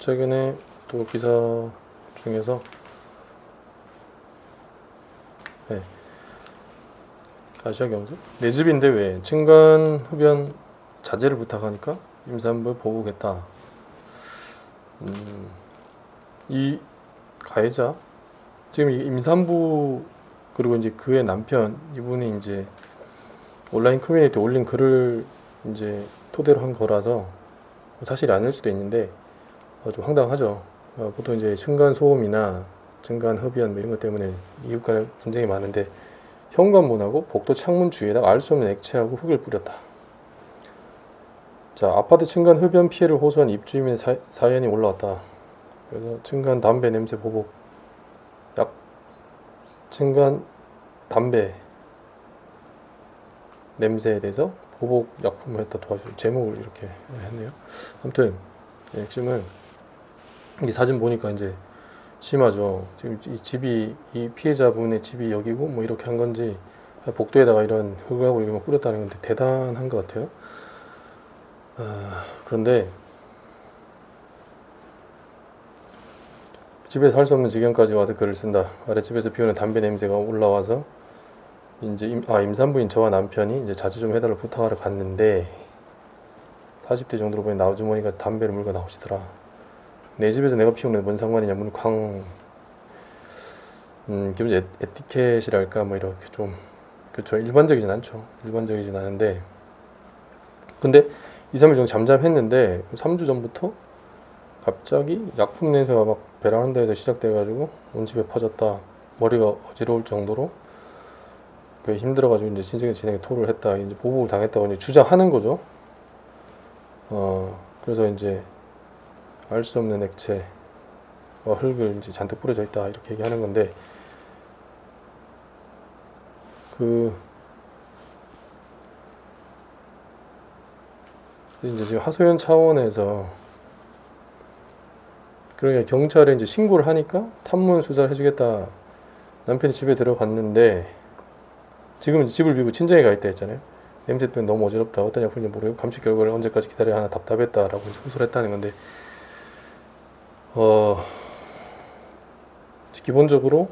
최근에 또 기사 중에서 네, 아시아경제 내 집인데 왜 층간 흡연 자제를 부탁하니까 임산부 보호겠다. 이 가해자 지금 이 임산부 그리고 이제 그의 남편 이분이 이제 온라인 커뮤니티에 올린 글을 이제 토대로 한 거라서 사실이 아닐 수도 있는데 좀 황당하죠. 보통 이제 층간 소음이나 층간 흡연 뭐 이런 것 때문에 이웃 간에 분쟁이 많은데 현관문하고 복도 창문 주위에다가 알 수 없는 액체하고 흙을 뿌렸다. 자, 아파트 층간 흡연 피해를 호소한 입주민의 사연이 올라왔다. 그래서 층간 담배 냄새 보복, 층간 담배 냄새에 대해서 보복 약품을 했다 도와줘. 제목을 이렇게 했네요. 아무튼 핵심은 이 사진 보니까 이제 심하죠. 지금 이 집이 이 피해자분의 집이 여기고 뭐 이렇게 한 건지 복도에다가 이런 흙하고 이런 거 뿌렸다는 건데 대단한 것 같아요. 그런데 집에서 할 수 없는 지경까지 와서 글을 쓴다. 아랫집에서 피우는 담배 냄새가 올라와서 이제 임산부인 저와 남편이 이제 자제 좀 해달라고 부탁하러 갔는데 40대 정도로 보이는 아주머니가 담배를 물고 나오시더라. 내 집에서 내가 피우는 게 뭔 상관이냐 문쾅. 기본 에티켓이랄까 뭐 이렇게 좀 그렇죠. 일반적이진 않죠. 일반적이진 않은데 근데 2, 3일 정도 잠잠했는데 3주 전부터 갑자기 약품 냄새가 막 베란다에서 시작돼가지고 온 집에 퍼졌다. 머리가 어지러울 정도로 힘들어가지고 이제 진행에 토를 했다. 이제 보복을 당했다고 이제 주장하는 거죠. 그래서 이제 알 수 없는 액체, 흙을 이제 잔뜩 뿌려져 있다 이렇게 얘기하는 건데 이제 지금 하소연 차원에서 그러니까 경찰에 이제 신고를 하니까 탐문 수사를 해주겠다. 남편이 집에 들어갔는데 지금 집을 비우고 친정에 가 있다 했잖아요. 냄새 때문에 너무 어지럽다. 어떤 약품인지 모르고 감식 결과를 언제까지 기다려야 하나 답답했다라고 이제 호소를 했다는 건데 기본적으로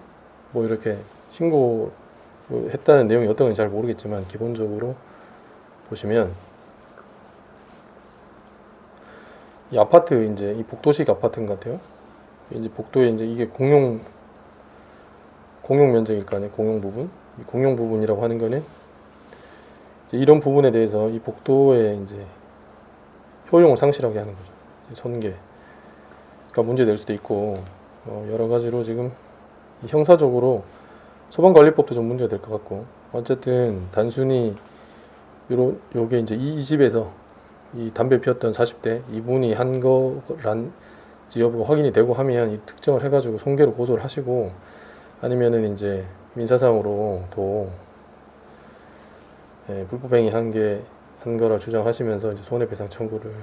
뭐 이렇게 신고했다는 내용이 어떤 건지 잘 모르겠지만 기본적으로 보시면 이 아파트 이제 이 복도식 아파트인 것 같아요. 이제 복도에 이제 이게 공용 면적일 거 아니에요. 공용 부분. 이 공용 부분이라고 하는 거는 이제 이런 부분에 대해서 이 복도에 이제 효용을 상실하게 하는 거죠. 손괴가 문제될 수도 있고 여러 가지로 지금 형사적으로 소방관리법도 좀 문제가 될 것 같고 어쨌든 단순히 요게 이제 이 집에서 이 담배 피웠던 40대 이분이 한 거란지 여부가 확인이 되고 하면 이 특정을 해가지고 손괴로 고소를 하시고 아니면은 이제 민사상으로도 불법행위 한 거라 주장하시면서 이제 손해배상 청구를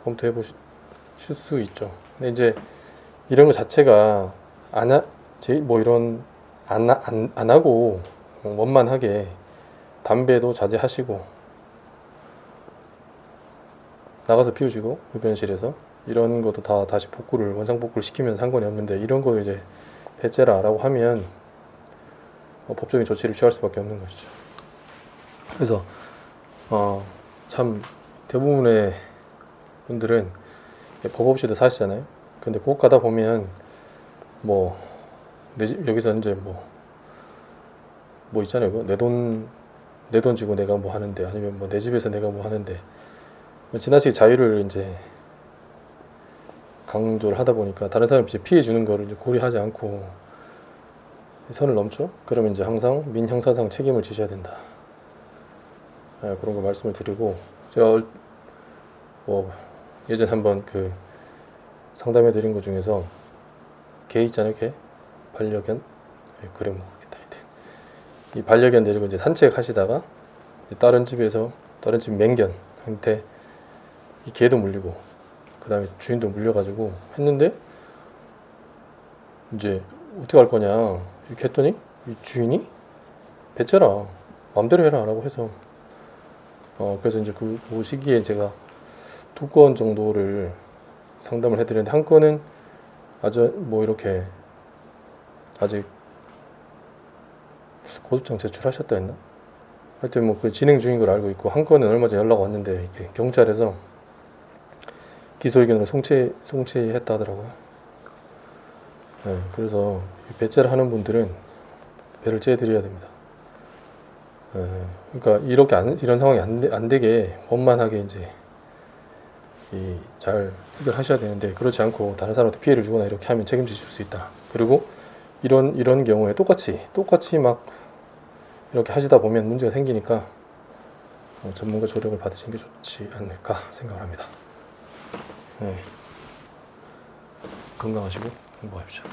검토해 보실 수 있죠. 근데 이제 이런 거 자체가 안 하고 원만하게 담배도 자제하시고 나가서 피우시고 흡연실에서 이런 것도 다 다시 원상 복구를 시키면 상관이 없는데 이런 거 이제 해제라라고 하면 법적인 조치를 취할 수밖에 없는 것이죠. 그래서 참 대부분의 분들은 법 없이도 사시잖아요. 근데 꼭 가다 보면 여기서 이제 있잖아요. 내 돈 주고 내가 뭐 하는데 아니면 내 집에서 내가 뭐 하는데 지나치게 자유를 이제 강조를 하다 보니까 다른 사람 피해 주는 거를 이제 고려하지 않고 선을 넘죠. 그러면 이제 항상 민형사상 책임을 지셔야 된다. 그런 거 말씀을 드리고 제가 예전에 한번 상담해 드린 것 중에서 개 있잖아요. 개 반려견 그래 먹겠다. 이 반려견 데리고 이제 산책하시다가 다른 집 맹견한테 이 개도 물리고 그 다음에 주인도 물려가지고 했는데 이제 어떻게 할 거냐 이렇게 했더니 이 주인이 뱉져라 마음대로 해라 라고 해서 그래서 이제 그 시기에 제가 2건 정도를 상담을 해드렸는데 한 건은 아주 뭐 이렇게 아직 고소장 제출하셨다 했나? 하여튼 뭐 그 진행 중인 걸 알고 있고 한 건은 얼마 전에 연락 왔는데 이게 경찰에서 기소 의견으로 송치했다 하더라고요. 네, 그래서 배째를 하는 분들은 배를 째드려야 됩니다. 그러니까 이런 상황이 안 되게 원만하게 이제 잘 해결하셔야 되는데 그렇지 않고 다른 사람한테 피해를 주거나 이렇게 하면 책임지실 수 있다. 그리고 이런 경우에 똑같이 막 이렇게 하시다 보면 문제가 생기니까 전문가 조력을 받으시는 게 좋지 않을까 생각을 합니다. 네. 건강하시고 행복하십시오.